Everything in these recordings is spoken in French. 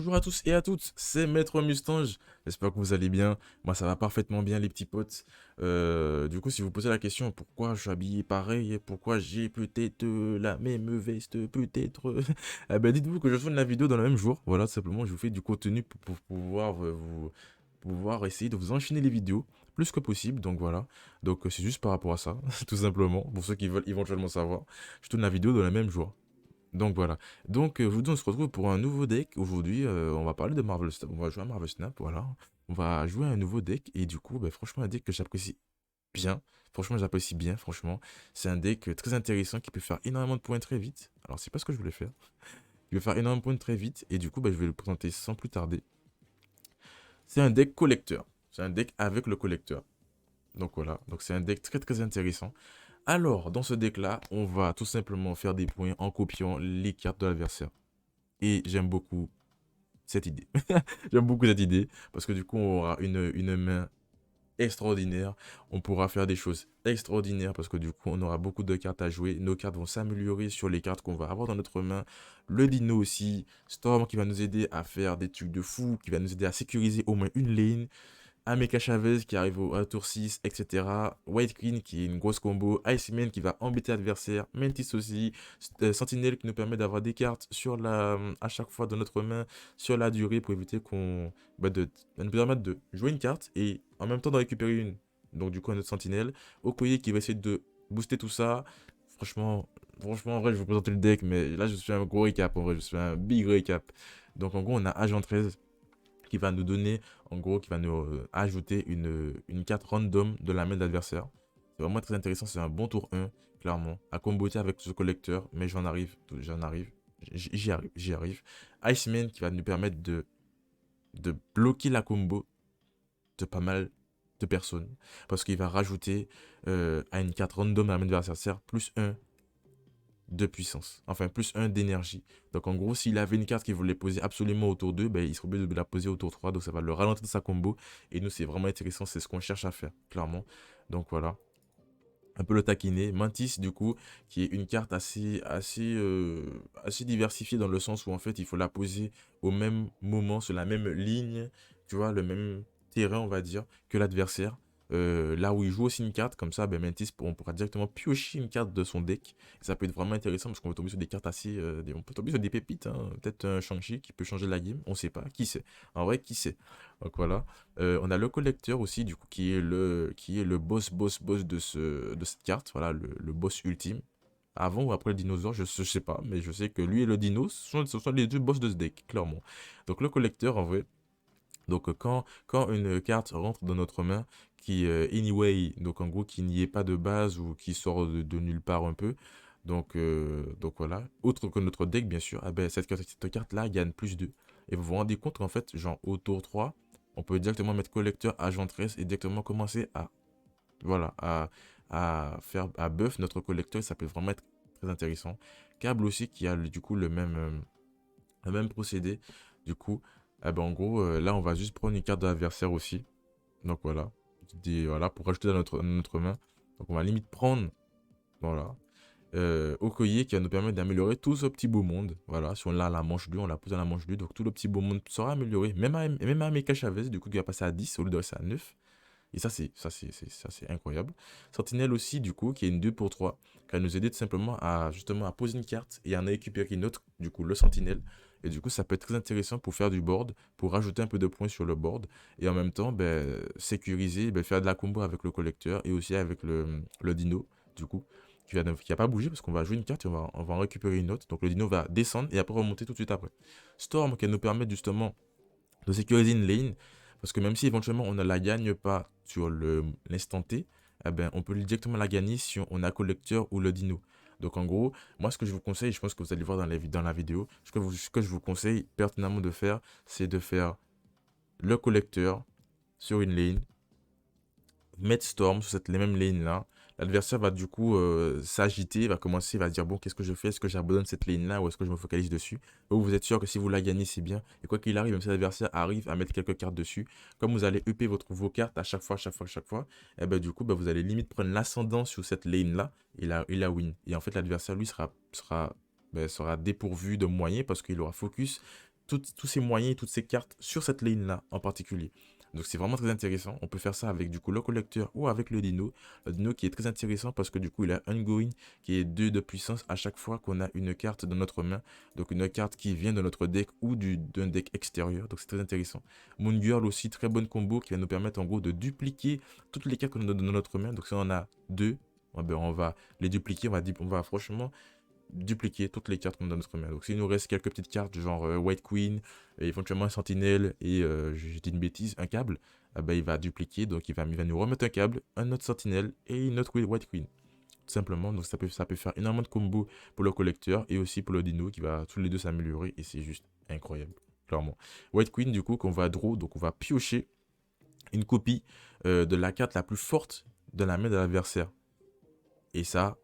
Bonjour à tous et à toutes, c'est Maître Mustange. J'espère que vous allez bien. Moi, ça va parfaitement bien, les petits potes. Du coup, si vous posez la question pourquoi je suis habillé pareil et pourquoi j'ai peut-être la même veste, peut-être, eh ben, dites-vous que je tourne la vidéo dans le même jour. Voilà, tout simplement, je vous fais du contenu pour pouvoir pouvoir essayer de vous enchaîner les vidéos plus que possible. Donc voilà. Donc c'est juste par rapport à ça, tout simplement. Pour ceux qui veulent éventuellement savoir, je tourne la vidéo dans le même jour. Donc voilà. Donc aujourd'hui, on se retrouve pour un nouveau deck. Aujourd'hui, on va parler de Marvel Snap. On va jouer à Marvel Snap, voilà. On va jouer à un nouveau deck. Et du coup, bah, franchement, un deck que j'apprécie bien. Franchement, j'apprécie bien, franchement. C'est un deck très intéressant qui peut faire énormément de points très vite. Alors, c'est pas ce que je voulais faire. Il peut faire énormément de points très vite. Et du coup, bah, je vais le présenter sans plus tarder. C'est un deck collecteur. C'est un deck avec le collecteur. Donc voilà. Donc c'est un deck très très intéressant. Alors, dans ce deck-là, on va tout simplement faire des points en copiant les cartes de l'adversaire. Et j'aime beaucoup cette idée. J'aime beaucoup cette idée parce que du coup, on aura une main extraordinaire. On pourra faire des choses extraordinaires parce que du coup, on aura beaucoup de cartes à jouer. Nos cartes vont s'améliorer sur les cartes qu'on va avoir dans notre main. Le dino aussi. Storm qui va nous aider à faire des trucs de fou, qui va nous aider à sécuriser au moins une lane. Ameka Chavez qui arrive au tour 6, etc. White Queen qui est une grosse combo. Iceman qui va embêter l'adversaire. Mantis aussi. Sentinel qui nous permet d'avoir des cartes sur à chaque fois dans notre main sur la durée pour éviter qu'on. Ça nous permettre de jouer une carte et en même temps de récupérer une. Donc du coup, un autre Sentinelle. Okoye qui va essayer de booster tout ça. Franchement, en vrai, je vais vous présenter le deck, mais là, je suis un gros recap. En vrai, je suis un big recap. Donc en gros, on a Agent 13 qui va nous donner, en gros, qui va nous ajouter une carte random de la main de l'adversaire. C'est vraiment très intéressant, c'est un bon tour 1, clairement, à comboter avec ce collecteur, mais j'y arrive. Iceman qui va nous permettre de bloquer la combo de pas mal de personnes, parce qu'il va rajouter à une carte random à la main de l'adversaire, plus un de puissance, enfin plus un d'énergie. Donc en gros, s'il avait une carte qu'il voulait poser absolument au tour 2, ben, il serait obligé de la poser au tour 3, donc ça va le ralentir de sa combo. Et nous, c'est vraiment intéressant, c'est ce qu'on cherche à faire, clairement. Donc voilà, un peu le taquiner. Mantis, du coup, qui est une carte assez diversifiée dans le sens où en fait, il faut la poser au même moment, sur la même ligne, tu vois, le même terrain, on va dire, que l'adversaire. Là où il joue aussi une carte, comme ça, ben Mantis, on pourra directement piocher une carte de son deck. Et ça peut être vraiment intéressant parce qu'on va tomber sur des cartes on peut tomber sur des pépites, hein. Peut-être un Shang-Chi qui peut changer la game, on sait pas, qui sait. En vrai, qui sait. Donc voilà. On a le collecteur aussi, du coup, qui est le boss de cette carte. Voilà, le boss ultime. Avant ou après le dinosaure, je sais pas, mais je sais que lui et le dino, ce sont les deux boss de ce deck, clairement. Donc le collecteur, en vrai, donc quand une carte rentre dans notre main, qui, anyway, donc en gros, qui n'y est pas de base ou qui sort de nulle part un peu, donc voilà, autre que notre deck, bien sûr, ah ben, cette carte-là gagne plus 2. Et vous vous rendez compte qu'en fait, genre au tour 3, on peut directement mettre collecteur, agent 13 et directement commencer voilà, à buff notre collecteur. Ça peut vraiment être très intéressant. Câble aussi qui a du coup le même procédé. Du coup, eh ben, en gros, là, on va juste prendre une carte de l'adversaire aussi. Donc voilà. Voilà, pour rajouter dans notre main. Donc on va limite prendre, voilà, Okoye qui va nous permettre d'améliorer tout ce petit beau monde. Voilà, si on l'a à la manche 2, on l'a posé à la manche 2. Donc tout le petit beau monde sera amélioré. Même à Meka Chavez, du coup, qui va passer à 10 au lieu de rester à 9. Et ça, c'est incroyable. Sentinelle aussi, du coup, qui est une 2 pour 3, qui va nous aider tout simplement justement à poser une carte et à en récupérer une autre, du coup, le Sentinelle. Et du coup, ça peut être très intéressant pour faire du board, pour rajouter un peu de points sur le board, et en même temps, ben, sécuriser, ben, faire de la combo avec le collecteur et aussi avec le dino, du coup, qui va pas bouger parce qu'on va jouer une carte et on va en récupérer une autre. Donc le dino va descendre et après remonter tout de suite après. Storm qui va nous permettre justement de sécuriser une lane. Parce que même si éventuellement on ne la gagne pas sur l'instant T, eh ben, on peut directement la gagner si on a collecteur ou le dino. Donc en gros, moi ce que je vous conseille, je pense que vous allez voir dans la vidéo, ce que je vous conseille pertinemment de faire, c'est de faire le collecteur sur une lane, mettre Storm sur les mêmes lanes là. L'adversaire va du coup s'agiter, va commencer, va dire bon, qu'est-ce que je fais? Est-ce que j'abandonne cette lane là ou est-ce que je me focalise dessus? Vous êtes sûr que si vous la gagnez, c'est bien. Et quoi qu'il arrive, même si l'adversaire arrive à mettre quelques cartes dessus, comme vous allez upper vos cartes à chaque fois, et ben du coup, ben, vous allez limite prendre l'ascendant sur cette lane là et la win. Et en fait, l'adversaire lui sera dépourvu de moyens parce qu'il aura focus tous ces moyens et toutes ces cartes sur cette lane-là en particulier. Donc c'est vraiment très intéressant. On peut faire ça avec du coup le collecteur ou avec le dino. Le dino qui est très intéressant parce que du coup il a un going qui est 2 de puissance à chaque fois qu'on a une carte dans notre main. Donc une carte qui vient de notre deck ou d'un deck extérieur. Donc c'est très intéressant. Moon Girl aussi, très bonne combo qui va nous permettre en gros de dupliquer toutes les cartes qu'on a dans notre main. Donc si on en a deux, eh ben, on va les dupliquer. On va franchement dupliquer toutes les cartes qu'on a dans notre main. Donc s'il nous reste quelques petites cartes genre White Queen, et éventuellement un Sentinelle et j'ai dit une bêtise, un câble, ah bah, il va dupliquer, donc il va nous remettre un câble, un autre Sentinelle et une autre White Queen. Tout simplement, donc ça peut faire énormément de combos pour le collecteur et aussi pour le dino qui va tous les deux s'améliorer et c'est juste incroyable, clairement. White Queen du coup qu'on va draw, donc on va piocher une copie de la carte la plus forte de la main de l'adversaire. Et ça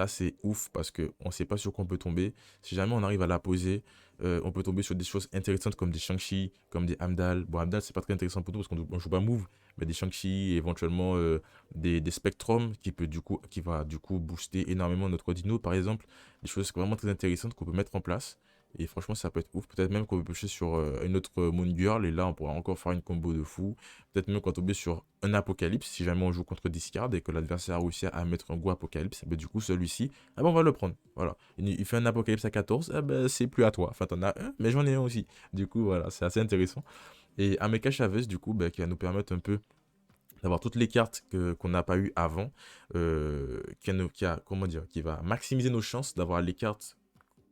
c'est ouf parce qu'on ne sait pas sur quoi on peut tomber. Si jamais on arrive à la poser, on peut tomber sur des choses intéressantes comme des Shang-Chi, comme des Amdal. Bon, Amdal, c'est pas très intéressant pour nous parce qu'on ne joue pas move, mais des Shang-Chi, éventuellement des Spectrum qui va du coup booster énormément notre dino, par exemple. Des choses vraiment très intéressantes qu'on peut mettre en place. Et franchement, ça peut être ouf. Peut-être même qu'on peut piocher sur une autre Moon Girl et là, on pourra encore faire une combo de fou. Peut-être même qu'on tomber sur un Apocalypse si jamais on joue contre Discard et que l'adversaire a réussi à mettre un go Apocalypse. Ben, du coup, celui-ci, ah ben, on va le prendre. Voilà. Il fait un Apocalypse à 14, ah ben, c'est plus à toi. Enfin, t'en as un, mais j'en ai un aussi. Du coup, voilà, c'est assez intéressant. Et Ameka Chavez, du coup, ben, qui va nous permettre un peu d'avoir toutes les cartes qu'on n'a pas eu avant, comment dire, qui va maximiser nos chances d'avoir les cartes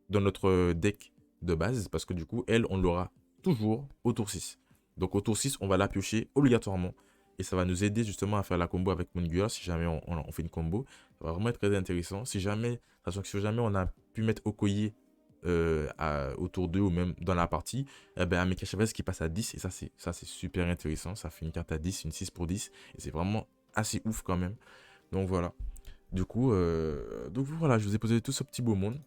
dans notre deck de base, parce que du coup, elle, on l'aura toujours au tour 6. Donc au tour 6, on va la piocher obligatoirement. Et ça va nous aider justement à faire la combo avec Moon si jamais on fait une combo. Ça va vraiment être très intéressant. Si jamais on a pu mettre Okoye au tour 2 ou même dans la partie, eh ben, Ameka Chavez qui passe à 10. Et ça, c'est super intéressant. Ça fait une carte à 10, une 6 pour 10. Et c'est vraiment assez ouf quand même. Donc voilà. Donc voilà, je vous ai posé tout ce petit beau monde.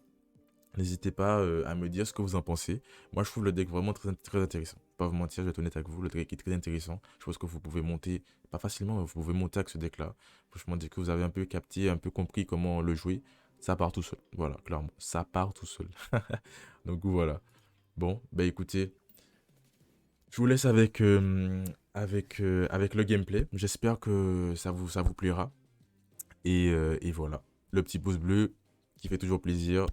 N'hésitez pas à me dire ce que vous en pensez. Moi, je trouve le deck vraiment très intéressant. Pas vous mentir, je vais être honnête avec vous. Le deck est très intéressant. Je pense que vous pouvez monter, pas facilement, mais vous pouvez monter avec ce deck-là. Franchement, dès que vous avez un peu capté, un peu compris comment le jouer, ça part tout seul. Voilà, clairement, ça part tout seul. Donc voilà. Bon, bah écoutez, je vous laisse avec le gameplay. J'espère que ça vous plaira. Et voilà. Le petit pouce bleu qui fait toujours plaisir.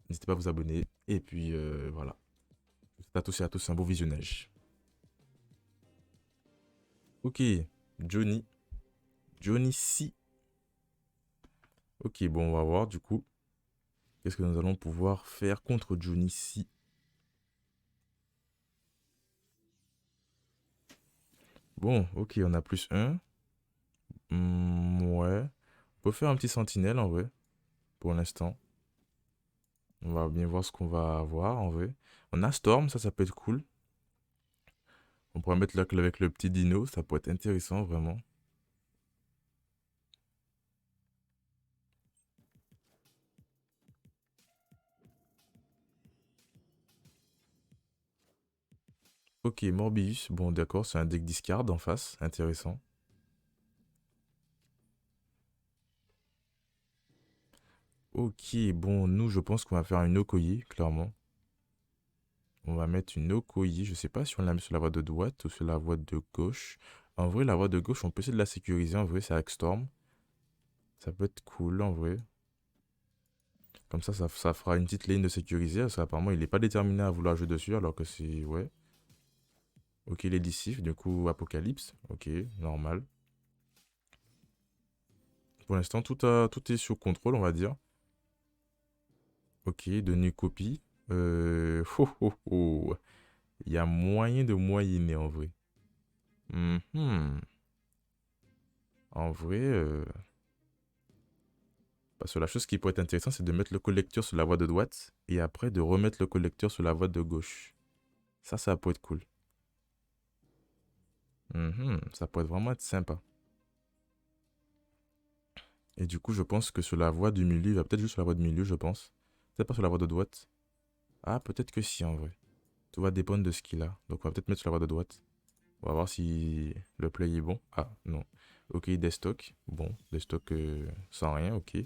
N'hésitez pas à vous abonner. Et puis voilà. Je vous souhaite à tous et à tous un beau visionnage. Ok, Johnny. Johnny C. Ok, bon, on va voir du coup. Qu'est-ce que nous allons pouvoir faire contre Johnny C. Bon, ok, on a plus un. Ouais. On peut faire un petit sentinelle en vrai. Pour l'instant. On va bien voir ce qu'on va avoir en vrai. On a Storm, ça peut être cool. On pourrait mettre là avec le petit dino, ça pourrait être intéressant vraiment. Ok, Morbius, bon d'accord, c'est un deck discard en face, intéressant. Ok, bon, nous je pense qu'on va faire une Okoye, clairement. On va mettre une Okoye, je sais pas si on la met sur la voie de droite ou sur la voie de gauche. En vrai, la voie de gauche, on peut essayer de la sécuriser, en vrai, c'est avec Storm. Ça peut être cool, en vrai. Comme ça fera une petite ligne de sécuriser, parce qu'apparemment, il n'est pas déterminé à vouloir jouer dessus, alors que c'est... Ouais. Ok, il est dissif, du coup, Apocalypse. Ok, normal. Pour l'instant, tout est sous contrôle, on va dire. Ok, de nuit copie. Ho, ho, ho. Il y a moyen de moyenner en vrai. Mhm. En vrai, parce que la chose qui pourrait être intéressante, c'est de mettre le collecteur sur la voie de droite et après de remettre le collecteur sur la voie de gauche. Ça pourrait être cool. Ça pourrait vraiment être sympa. Et du coup, je pense que sur la voie du milieu, il va peut-être juste sur la voie de milieu, je pense. Peut-être pas sur la voie de droite. Ah, peut-être que si en vrai. Tout va dépendre de ce qu'il a. Donc, on va peut-être mettre sur la voie de droite. On va voir si le play est bon. Ah, non. Ok, Destock. Bon, Destock sans rien, ok.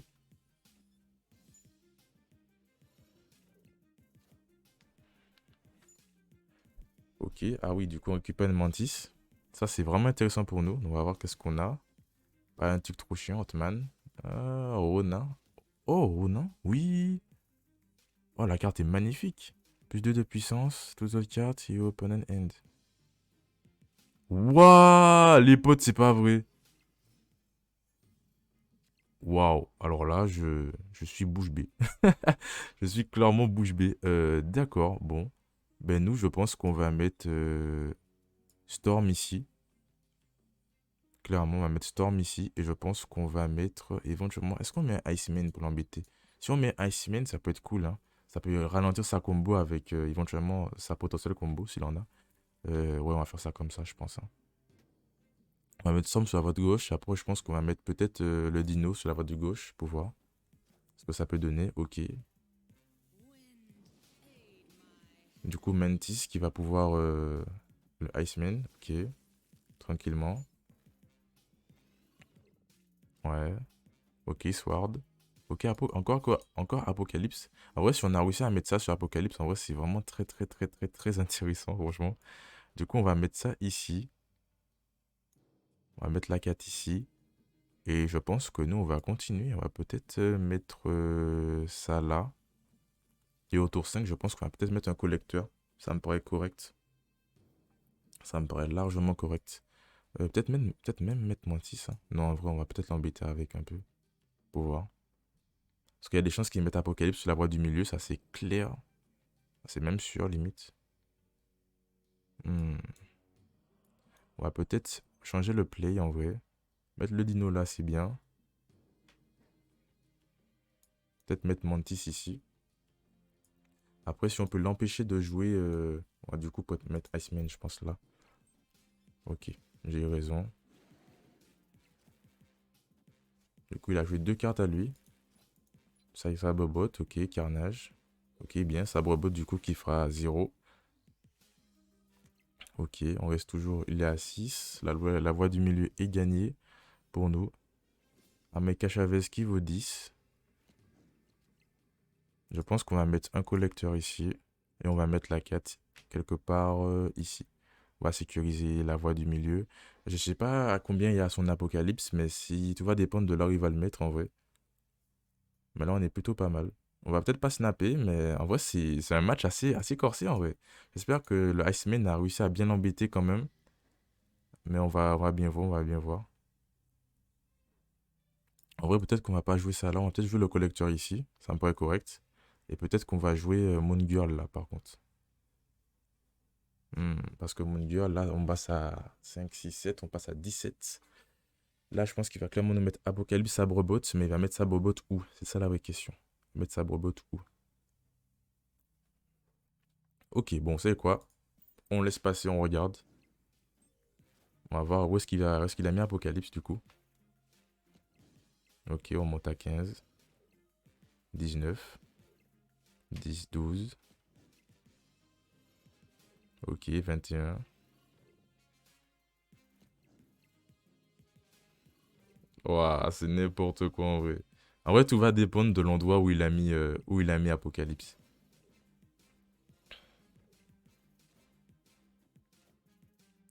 Ok, ah oui, du coup, on récupère une mantis. Ça, c'est vraiment intéressant pour nous. On va voir qu'est-ce qu'on a. Pas un truc trop chiant, Hotman. Rona. Oh, Rona, oui. Oh, la carte est magnifique. Plus 2 de puissance, tous autres cartes, you opponent end. Waouh, les potes, c'est pas vrai. Waouh, alors là, je suis bouche bée. Je suis clairement bouche bée. D'accord, bon. Ben nous, je pense qu'on va mettre Storm ici. Clairement, on va mettre Storm ici. Et je pense qu'on va mettre éventuellement... Est-ce qu'on met un Iceman pour l'embêter? Si on met Iceman, ça peut être cool, hein. Ça peut ralentir sa combo avec éventuellement sa potentielle combo, s'il en a. Ouais, on va faire ça comme ça, je pense, hein. On va mettre Storm sur la voie de gauche. Après, je pense qu'on va mettre peut-être le Dino sur la voie de gauche pour voir ce que ça peut donner. Ok. Du coup, Mantis qui va pouvoir le Iceman. Ok. Tranquillement. Ouais. Ok, Sword. Ok, encore quoi? Encore Apocalypse. En vrai, si on a réussi à mettre ça sur Apocalypse, en vrai, c'est vraiment très, très, très, très, très intéressant, franchement. Du coup, on va mettre ça ici. On va mettre la 4 ici. Et je pense que nous, on va continuer. On va peut-être mettre ça là. Et au tour 5, je pense qu'on va peut-être mettre un collecteur. Ça me paraît correct. Ça me paraît largement correct. Peut-être même mettre Mantis, hein. Non, en vrai, on va peut-être l'embêter avec un peu. Pour voir. Parce qu'il y a des chances qu'ils mettent Apocalypse sur la voie du milieu, ça c'est clair. C'est même sûr, limite. Hmm. On va peut-être changer le play en vrai. Mettre le dino là, c'est bien. Peut-être mettre Mantis ici. Après, si on peut l'empêcher de jouer, on va du coup peut mettre Iceman, je pense là. Ok, j'ai eu raison. Du coup, il a joué deux cartes à lui. Ça, Sabrebot, ok, Carnage. Ok, bien, Sabrebot du coup qui fera 0. Ok, on reste toujours, il est à 6. La voie du milieu est gagnée pour nous. Un mec Chavez qui vaut 10. Je pense qu'on va mettre un collecteur ici. Et on va mettre la 4 quelque part ici. On va sécuriser la voie du milieu. Je sais pas à combien il y a son apocalypse, mais si tout va dépendre de là où il va le mettre en vrai. Mais là, on est plutôt pas mal. On va peut-être pas snapper, mais en vrai, c'est un match assez corsé en vrai. J'espère que le Iceman a réussi à bien l'embêter quand même. Mais on va bien voir, on va bien voir. En vrai, peut-être qu'on va pas jouer ça là. On va peut-être jouer le collecteur ici. Ça me paraît correct. Et peut-être qu'on va jouer Moon Girl là, par contre. Parce que Moon Girl, là, on passe à 5, 6, 7. On passe à 17. Là, je pense qu'il va clairement nous mettre Apocalypse Sabrebot. Mais il va mettre Sabrebot où? C'est ça la vraie question. Mettre Sabrebot où? Ok, bon, c'est quoi? On laisse passer, on regarde. On va voir où est-ce qu'il a mis Apocalypse du coup. Ok, on monte à 15. 19. 10, 12. Ok, 21. Ouah, c'est n'importe quoi en vrai. En vrai, tout va dépendre de l'endroit où il a mis Apocalypse.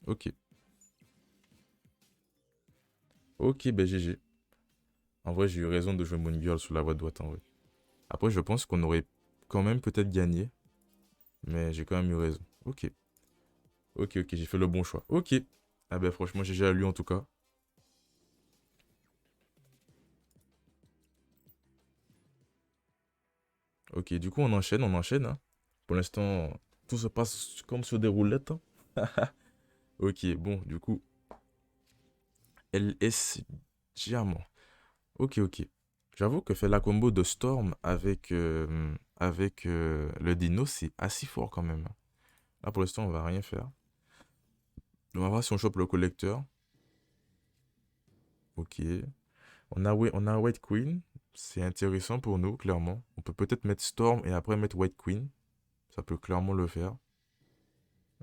Ok. Ok, ben GG. En vrai, j'ai eu raison de jouer Moon Girl sur la voie droite en vrai. Après, je pense qu'on aurait quand même peut-être gagné. Mais j'ai quand même eu raison. Ok. Ok, ok, j'ai fait le bon choix. Ok. Ah ben franchement, GG à lui en tout cas. Ok, du coup, on enchaîne, hein. Pour l'instant, tout se passe comme sur des roulettes, hein. Ok, bon, du coup, LS Diamant. Ok, ok. J'avoue que faire la combo de Storm avec le Dino, c'est assez fort quand même, hein. Là, pour l'instant, on va rien faire. On va voir si on chope le collecteur. Ok. On a White Queen. C'est intéressant pour nous, clairement. On peut peut-être mettre Storm et après mettre White Queen. Ça peut clairement le faire.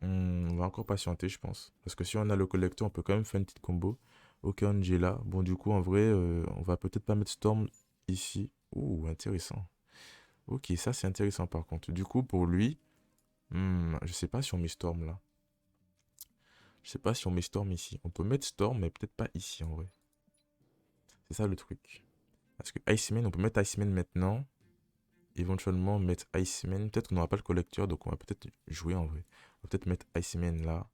On va encore patienter, je pense. Parce que si on a le collecteur, on peut quand même faire une petite combo. Ok, Angela. Bon, du coup, en vrai, on va peut-être pas mettre Storm ici. Ouh, intéressant. Ok, ça c'est intéressant par contre. Du coup, pour lui, je sais pas si on met Storm là. Je sais pas si on met Storm ici. On peut mettre Storm, mais peut-être pas ici en vrai. C'est ça le truc. Parce que Iceman, on peut mettre Iceman maintenant. Éventuellement mettre Iceman. Peut-être qu'on n'aura pas le collecteur, donc on va peut-être jouer en vrai. On va peut-être mettre Iceman là.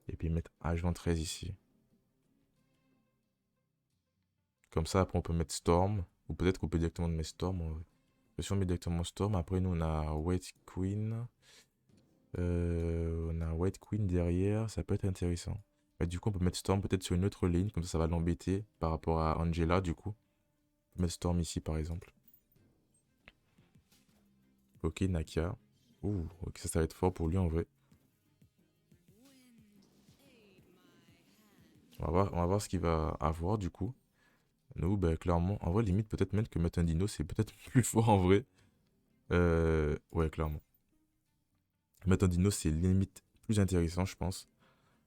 Et puis mettre Agent 13 ici. Comme ça, après on peut mettre Storm. Ou peut-être qu'on peut directement mettre Storm en vrai. Si on met directement Storm, après nous on a White Queen. On a White Queen derrière, ça peut être intéressant. Mais du coup, on peut mettre Storm peut-être sur une autre ligne, comme ça va l'embêter par rapport à Angela du coup. On peut mettre Storm ici par exemple. Ok, Nakia. Ouh, ok, ça va être fort pour lui en vrai. On va voir ce qu'il va avoir du coup. Nous, ben, clairement, en vrai, limite, peut-être même que mettre un dino, c'est peut-être plus fort en vrai. Ouais, clairement. Mettre un dino, c'est limite plus intéressant, je pense.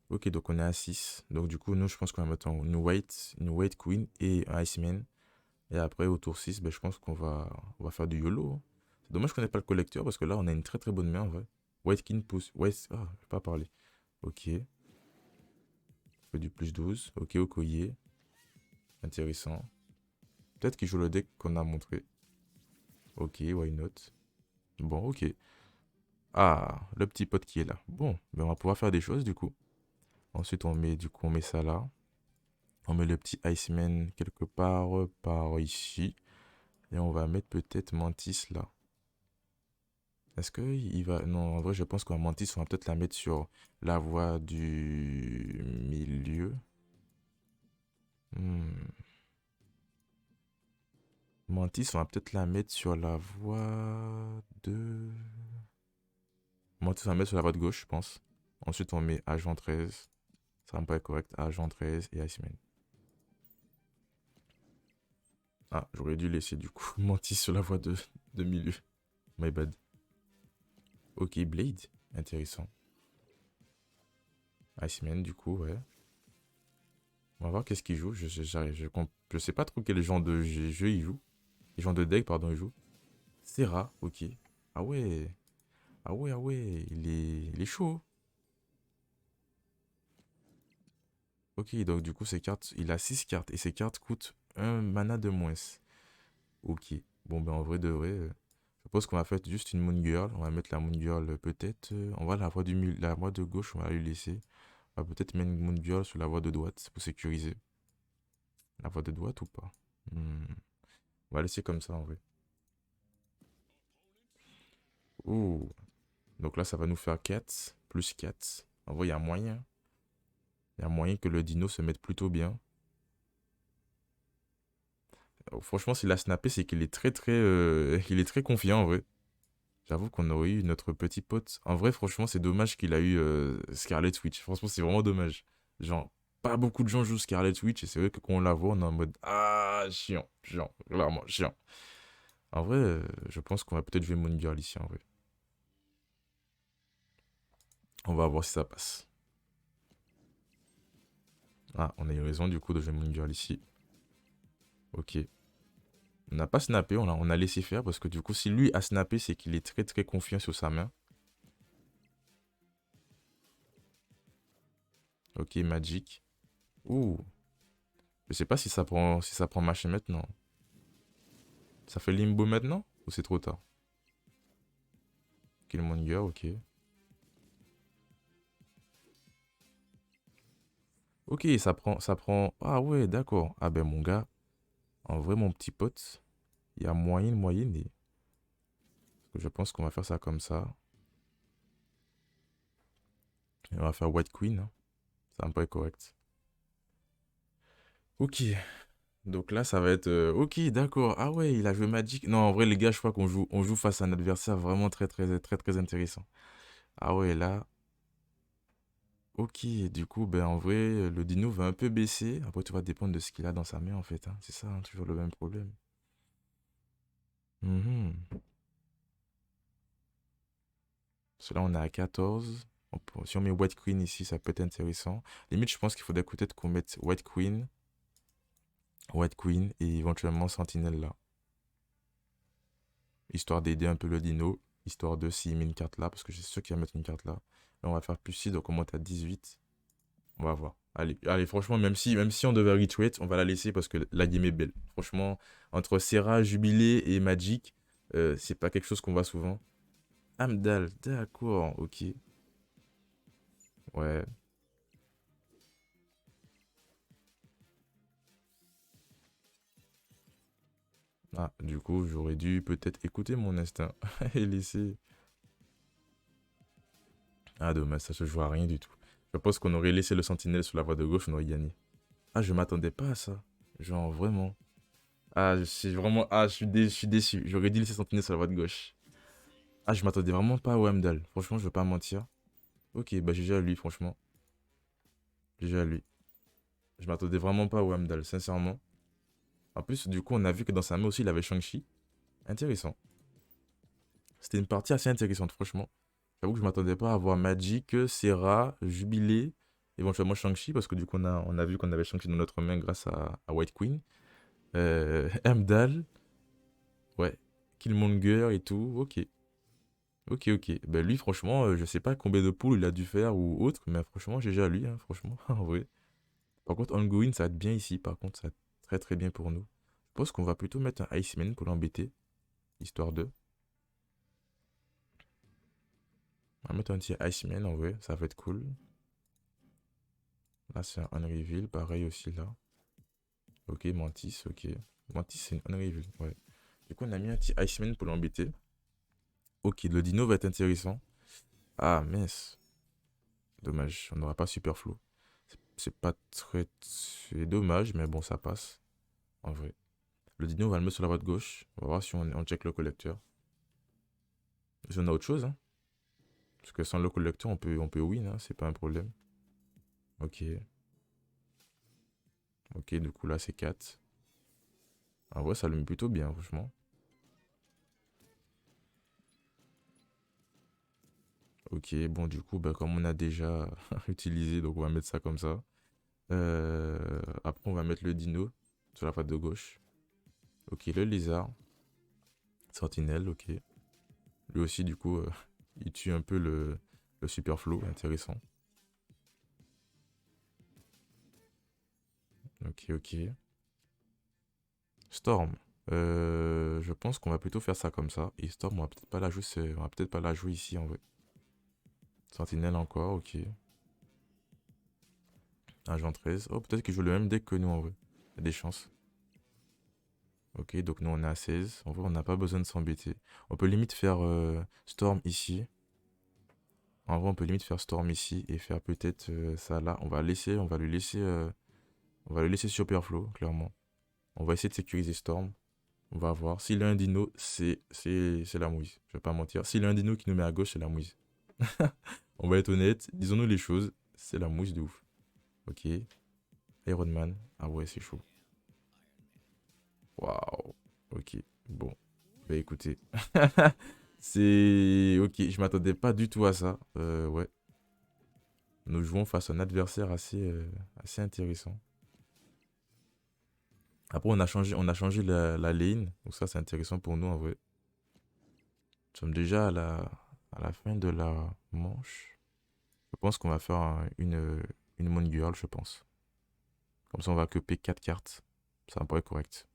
Ok, donc on est à 6. Donc du coup, nous, je pense qu'on va mettre une White Queen et un Iceman. Et après, au tour 6, ben, je pense on va faire du YOLO, hein. C'est dommage qu'on n'ait pas le collecteur parce que là, on a une très très bonne main en vrai. White King pousse. White. Ah, je vais pas parler. Ok. Fait du plus 12. Ok, Okoye. Intéressant. Peut-être qu'il joue le deck qu'on a montré. Ok, why not? Bon, ok. Ah, le petit pote qui est là. Bon, ben on va pouvoir faire des choses du coup. Ensuite, on met ça là. On met le petit Iceman quelque part par ici. Et on va mettre peut-être Mantis là. Est-ce que il va... Non, en vrai, je pense qu'un Mantis, on va peut-être la mettre sur la voie du milieu. Hmm. Mantis, on va peut-être la mettre sur la voie de... Mantis, on va la mettre sur la voie de gauche, je pense. Ensuite, on met Agent 13. Ça me paraît correct. Agent 13 et Iceman. Ah, j'aurais dû laisser du coup Mantis sur la voie de milieu. My bad. Ok, Blade. Intéressant. Iceman, du coup, ouais. On va voir qu'est-ce qu'il joue. Je sais pas trop quel genre de jeu il joue. Quel genre de deck, pardon, il joue. Serra, ok. Ah ouais. Ah ouais, ah ouais. Il est chaud. Ok, donc du coup, ses cartes, il a 6 cartes et ses cartes coûtent un mana de moins. Ok. Bon, ben en vrai de vrai, je pense qu'on va faire juste une Moon Girl. On va mettre la Moon Girl peut-être. On va la voie de gauche, on va lui laisser. On va peut-être mettre une Moon Girl sur la voie de droite pour sécuriser. La voie de droite ou pas? Hmm. On va laisser comme ça en vrai. Ouh. Donc là, ça va nous faire 4 plus 4. En vrai, il y a moyen. Il y a moyen que le dino se mette plutôt bien. Franchement, s'il a snappé, c'est qu'il est il est très confiant en vrai. J'avoue qu'on aurait eu notre petit pote. En vrai, franchement, c'est dommage qu'il a eu Scarlet Witch. Franchement, c'est vraiment dommage. Genre, pas beaucoup de gens jouent Scarlet Witch et c'est vrai que quand on la voit, on est en mode ah, chiant, chiant, clairement, chiant. En vrai, je pense qu'on va peut-être jouer Moon Girl ici en vrai. On va voir si ça passe. Ah, on a eu raison du coup de jouer Moon Girl ici. Ok. On n'a pas snappé, on a laissé faire parce que du coup, si lui a snappé, c'est qu'il est très très confiant sur sa main. Ok, Magic. Ouh. Je sais pas si ça prend machin maintenant. Ça fait limbo maintenant ou c'est trop tard? Killmonger, ok. Ok, ça prend. Ah ouais, d'accord. Ah ben mon gars, en vrai mon petit pote, il y a moyenne et je pense qu'on va faire ça comme ça. Et on va faire White Queen, hein. Ça me paraît correct. Ok, donc là ça va être. Ok, d'accord. Ah ouais, il a joué Magic. Non, en vrai les gars, je crois on joue face à un adversaire vraiment très intéressant. Ah ouais, là. Ok, du coup, ben en vrai, le dino va un peu baisser. Après, tout va dépendre de ce qu'il a dans sa main, en fait, hein. C'est ça, hein, toujours le même problème. Mhm. Parce que là, on est à 14. Si on met White Queen ici, ça peut être intéressant. Limite, je pense qu'il faudrait peut-être qu'on mette White Queen et éventuellement Sentinelle là. Histoire d'aider un peu le dino. Histoire de s'il met une carte là, parce que je suis sûr qu'il va mettre une carte là. Là, on va faire plus 6, donc on monte à 18. On va voir. Allez, allez, franchement, même si on devait retweet, on va la laisser parce que la game est belle. Franchement, entre Serra, Jubilé et Magic, c'est pas quelque chose qu'on voit souvent. Amdal, d'accord, ok. Ouais. Ah, du coup, j'aurais dû peut-être écouter mon instinct et laisser. Ah, dommage, ça se joue à rien du tout. Je pense qu'on aurait laissé le sentinelle sur la voie de gauche, on aurait gagné. Ah, je m'attendais pas à ça. Genre, vraiment. Ah, je suis vraiment. Ah, je suis déçu. J'aurais dû laisser sentinelle sur la voie de gauche. Ah, je m'attendais vraiment pas au Amdal. Franchement, je veux pas mentir. Ok, bah GG à lui, franchement. GG à lui. Je m'attendais vraiment pas au Amdal, sincèrement. En plus, du coup, on a vu que dans sa main aussi, il avait Shang-Chi. Intéressant. C'était une partie assez intéressante, franchement. J'avoue que je m'attendais pas à voir Magic, Serra, Jubilé, éventuellement Shang-Chi, parce que du coup, on a vu qu'on avait Shang-Chi dans notre main grâce à White Queen. Amdal, ouais. Killmonger et tout, ok. Ok, ok. Ben lui, franchement, je sais pas combien de poules il a dû faire ou autre, mais franchement, GG à lui, hein, franchement, en vrai. Par contre, Ongoing, ça va être bien ici. Par contre, ça va être très très bien pour nous. Je pense qu'on va plutôt mettre un Iceman pour l'embêter, histoire de. On va mettre un petit Iceman en vrai, ça va être cool. Là, c'est un Unreveal, pareil aussi là. Ok, Mantis, ok. Mantis, c'est une Unreveal, ouais. Du coup, on a mis un petit Iceman pour l'embêter. Ok, le dino va être intéressant. Ah, mince. Dommage, on n'aura pas Superflow. C'est pas très. C'est dommage, mais bon, ça passe. En vrai. Le dino, on va le mettre sur la voie de gauche. On va voir si on check le collecteur. Si on a autre chose, hein. Parce que sans le collecteur, on peut win, hein, c'est pas un problème. Ok. Ok, du coup, là, c'est 4. En vrai, ça le met plutôt bien, franchement. Ok, bon, du coup, bah, comme on a déjà utilisé, donc on va mettre ça comme ça. Après, on va mettre le dino sur la face de gauche. Ok, le lézard. Sentinelle, ok. Lui aussi, du coup, il tue un peu le superflu, intéressant. Ok, ok. Storm. Je pense qu'on va plutôt faire ça comme ça. Et Storm, on va peut-être pas la jouer, on va peut-être pas la jouer ici en vrai. Sentinelle encore, ok. Agent 13. Oh, peut-être qu'il joue le même deck que nous en vrai. Il y a des chances. Ok, donc nous on est à 16. En vrai, on n'a pas besoin de s'embêter. On peut limite faire Storm ici. En vrai, on peut limite faire Storm ici et faire peut-être ça là. On va lui laisser Superflow, clairement. On va essayer de sécuriser Storm. On va voir. S'il a un dino, c'est la mouise. Je vais pas mentir. S'il a un dino qui nous met à gauche, c'est la mouise. On va être honnête. Disons-nous les choses. C'est la mouise de ouf. Ok. Iron Man. Ah ouais, c'est chaud. Waouh. Ok. Bon. Bah écoutez. C'est. Ok, je m'attendais pas du tout à ça. Ouais. Nous jouons face à un adversaire assez intéressant. Après, on a changé la lane. Donc ça, c'est intéressant pour nous en vrai. Nous sommes déjà à la fin de la manche. Je pense qu'on va faire une Moon Girl, je pense. Comme ça, on va couper 4 cartes. Ça me paraît correct.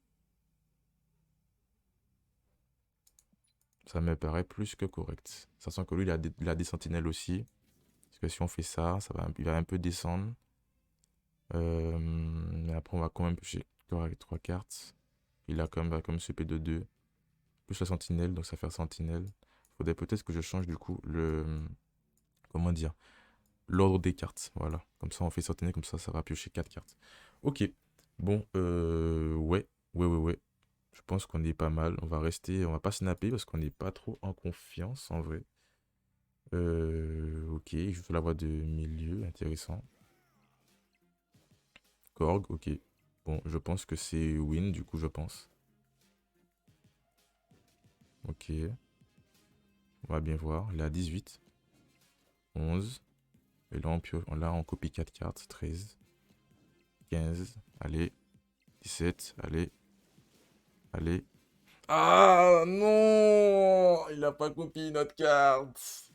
Ça me paraît plus que correct. Sachant que lui, il a des sentinelles aussi. Parce que si on fait ça, il va un peu descendre. Mais après, on va quand même piocher 3 cartes. Il a va comme se de 2. Plus la sentinelle, donc ça fait sentinelle. Faudrait peut-être que je change du coup comment dire? L'ordre des cartes. Voilà. Comme ça, on fait sentinelle, comme ça va piocher 4 cartes. Ok. Bon, ouais. Ouais, ouais, ouais. Je pense qu'on est pas mal. On va rester, on va pas snapper parce qu'on n'est pas trop en confiance en vrai. Ok, il joue sur la voie de milieu, intéressant. Korg, ok. Bon, je pense que c'est win, du coup, je pense. Ok, on va bien voir. Il est à 18, 11. Et là, on copie 4 cartes. 13, 15, allez. 17, allez. Allez. Ah non! Il a pas copié notre carte.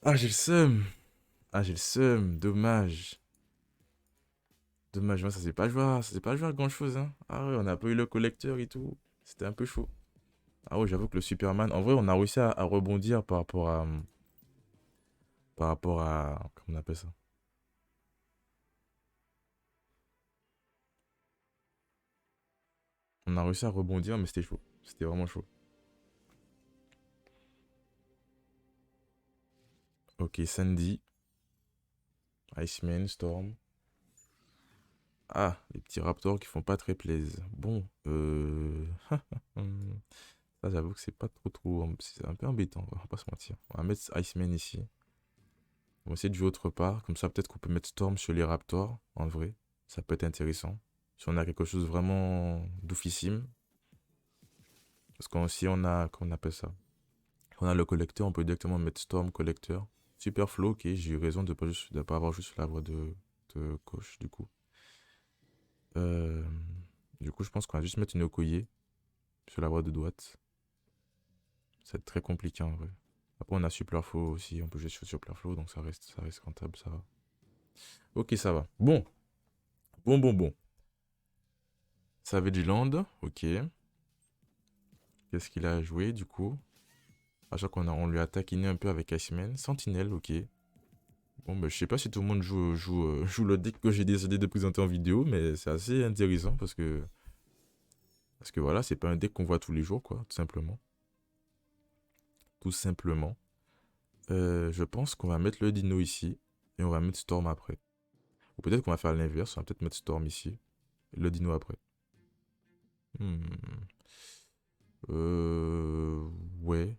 Ah, j'ai le seum. Ah, j'ai le seum. Dommage. Dommage, moi, ça s'est pas joué à grand-chose, hein. Ah ouais, on a pas eu le collecteur et tout. C'était un peu chaud. Ah ouais, j'avoue que le Superman... En vrai, on a réussi à rebondir par rapport à... Comment on appelle ça? On a réussi à rebondir, mais c'était chaud. C'était vraiment chaud. Ok, Sandy, Iceman, Storm. Ah, les petits raptors qui font pas très plaisir. Bon, ça, j'avoue que c'est pas trop... C'est un peu embêtant, on va pas se mentir. On va mettre Iceman ici. On va essayer de jouer autre part. Comme ça, peut-être qu'on peut mettre Storm sur les raptors, en vrai. Ça peut être intéressant. Si on a quelque chose vraiment doufissime. Parce qu'on si on a... Comment on appelle ça? On a le collecteur, on peut directement mettre Storm collecteur. Super flow, ok, j'ai eu raison de pas avoir juste la voie de gauche, du coup. Euh, du coup, je pense qu'on va juste mettre une Okoye sur la voie de droite. C'est très compliqué en vrai. Après, on a Super flow aussi, on peut jouer sur Super flow, donc ça reste rentable, ça va. Ok, ça va. Bon. Savage Land, ok. Qu'est-ce qu'il a joué du coup? À chaque fois on lui a taquiné un peu avec Iceman. Sentinelle, ok. Bon, bah, je sais pas si tout le monde joue le deck que j'ai décidé de présenter en vidéo, mais c'est assez intéressant parce que voilà, c'est pas un deck qu'on voit tous les jours, quoi, tout simplement. Tout simplement. Je pense qu'on va mettre le Dino ici et on va mettre Storm après. Ou peut-être qu'on va faire l'inverse, on va peut-être mettre Storm ici et le Dino après. Hmm. Euh, ouais.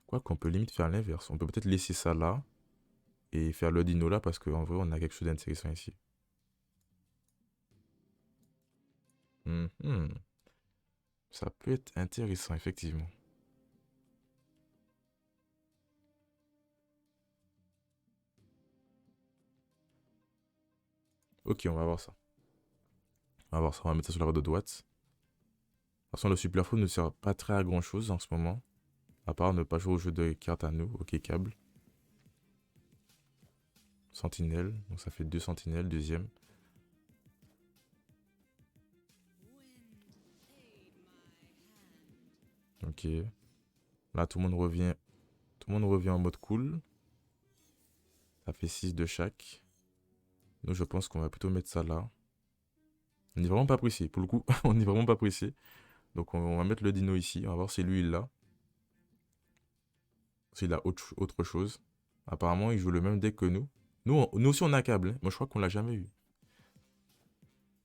Quoi qu'on peut limite faire l'inverse. On peut peut-être laisser ça là et faire le Dino là parce qu'en vrai, on a quelque chose d'intéressant ici. Mhm. Ça peut être intéressant, effectivement. Ok, on va voir ça. On va voir ça, on va mettre ça sur la roue de droite. De toute façon, le superflu ne sert pas très à grand chose en ce moment. À part ne pas jouer au jeu de cartes à nous. Ok, câble. Sentinelle. Donc ça fait deux sentinelles, deuxième. Ok. Là, tout le monde revient. Tout le monde revient en mode cool. Ça fait 6 de chaque. Nous, je pense qu'on va plutôt mettre ça là. On n'est vraiment pas pressé. Pour le coup, on n'est vraiment pas pressé. Donc on va mettre le dino ici. On va voir si lui il l'a. S'il a autre chose. Apparemment, il joue le même deck que nous. Nous aussi, on a câble, hein. Moi, je crois qu'on l'a jamais eu.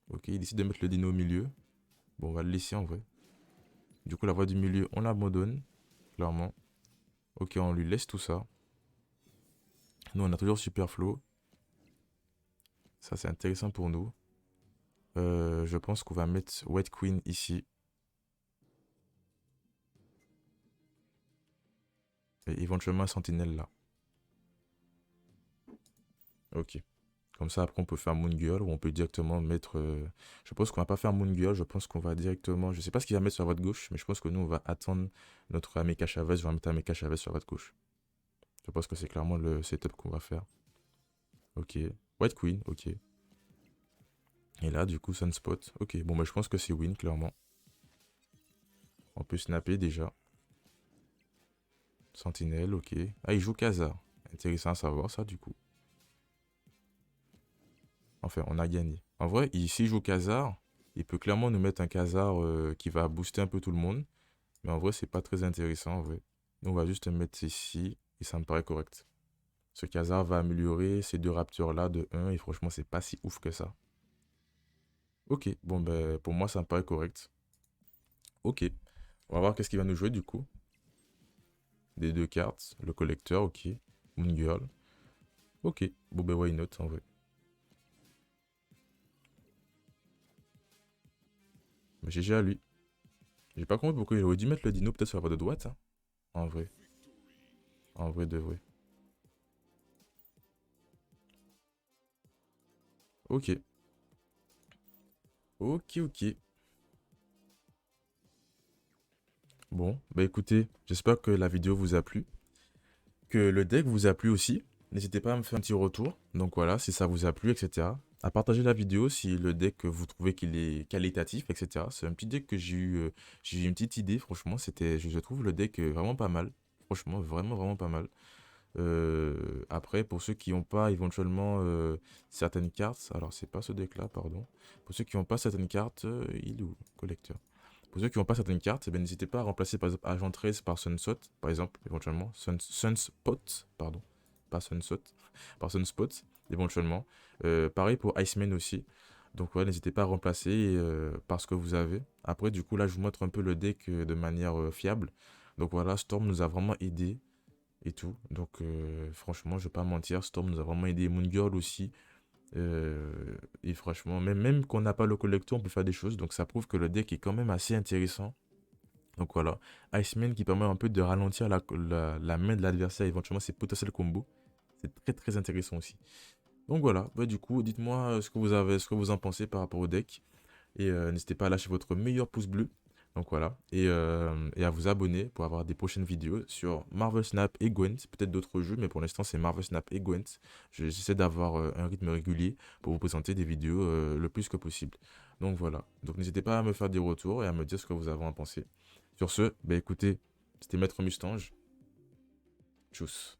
Ok, il décide de mettre le dino au milieu. Bon, on va le laisser en vrai. Du coup, la voie du milieu, on l'abandonne. Clairement. Ok, on lui laisse tout ça. Nous, on a toujours super flow. Ça, c'est intéressant pour nous. Je pense qu'on va mettre White Queen ici. Et éventuellement Sentinelle là. Ok. Comme ça, après, on peut faire Moon Girl ou on peut directement mettre. Je pense qu'on va pas faire Moon Girl. Je pense qu'on va directement. Je sais pas ce qu'il va mettre sur votre gauche, mais je pense que nous, on va attendre notre Ameka Chavez. On va mettre Ameka Chavez sur votre gauche. Je pense que c'est clairement le setup qu'on va faire. Ok. White Queen, ok. Et là, du coup, Sunspot. Ok, bon, bah, je pense que c'est win, clairement. On peut snapper déjà. Sentinelle, ok. Ah, il joue Khazar. Intéressant à savoir ça, du coup. Enfin, on a gagné. En vrai, s'il joue Khazar, il peut clairement nous mettre un Khazar qui va booster un peu tout le monde. Mais en vrai, c'est pas très intéressant, en vrai. Nous, on va juste mettre ici, et ça me paraît correct. Ce Khazar va améliorer ces deux Raptors-là de 1, et franchement, c'est pas si ouf que ça. Ok, bon, ben, pour moi, ça me paraît correct. Ok, on va voir qu'est-ce qu'il va nous jouer, du coup. Des deux cartes, le collecteur, ok. Moon Girl. Ok, bon, ben, why not, en vrai. Mais GG à lui. J'ai pas compris pourquoi il aurait dû mettre le dino peut-être sur la voie de droite, hein. En vrai. En vrai de vrai. Ok. Ok. Bon, bah écoutez, j'espère que la vidéo vous a plu, que le deck vous a plu aussi. N'hésitez pas à me faire un petit retour. Donc voilà, si ça vous a plu, etc. À partager la vidéo si le deck vous trouvez qu'il est qualitatif, etc. C'est un petit deck que j'ai eu une petite idée. Franchement, je trouve le deck vraiment pas mal. Franchement, vraiment, vraiment pas mal. Après, pour ceux qui n'ont pas éventuellement certaines cartes, alors c'est pas ce deck-là, pardon. Pour ceux qui n'ont pas certaines cartes, il est où, collecteur? Pour ceux qui n'ont pas certaines cartes, eh ben, n'hésitez pas à remplacer par exemple Agent 13 par Sunspot, par exemple, éventuellement. Sunspot, pardon. Pas Sunspot, par Sunspot, éventuellement. Pareil pour Iceman aussi. Donc ouais, n'hésitez pas à remplacer par ce que vous avez. Après, du coup, là, je vous montre un peu le deck de manière fiable. Donc voilà, Storm nous a vraiment aidé et tout. Donc franchement, je vais pas mentir, Storm nous a vraiment aidé. Moon Girl aussi. Et franchement, même qu'on n'a pas le collector, on peut faire des choses. Donc ça prouve que le deck est quand même assez intéressant. Donc voilà, Iceman qui permet un peu de ralentir la main de l'adversaire, éventuellement ses potentiels combos. C'est très très intéressant aussi. Donc voilà, bah, du coup, dites-moi ce que vous en pensez par rapport au deck. Et n'hésitez pas à lâcher votre meilleur pouce bleu. Donc voilà, et à vous abonner pour avoir des prochaines vidéos sur Marvel Snap et Gwent. Peut-être d'autres jeux, mais pour l'instant c'est Marvel Snap et Gwent. J'essaie d'avoir un rythme régulier pour vous présenter des vidéos le plus que possible. Donc voilà, donc n'hésitez pas à me faire des retours et à me dire ce que vous avez en pensé. Sur ce, bah écoutez, c'était Maître Mustange. Tchuss.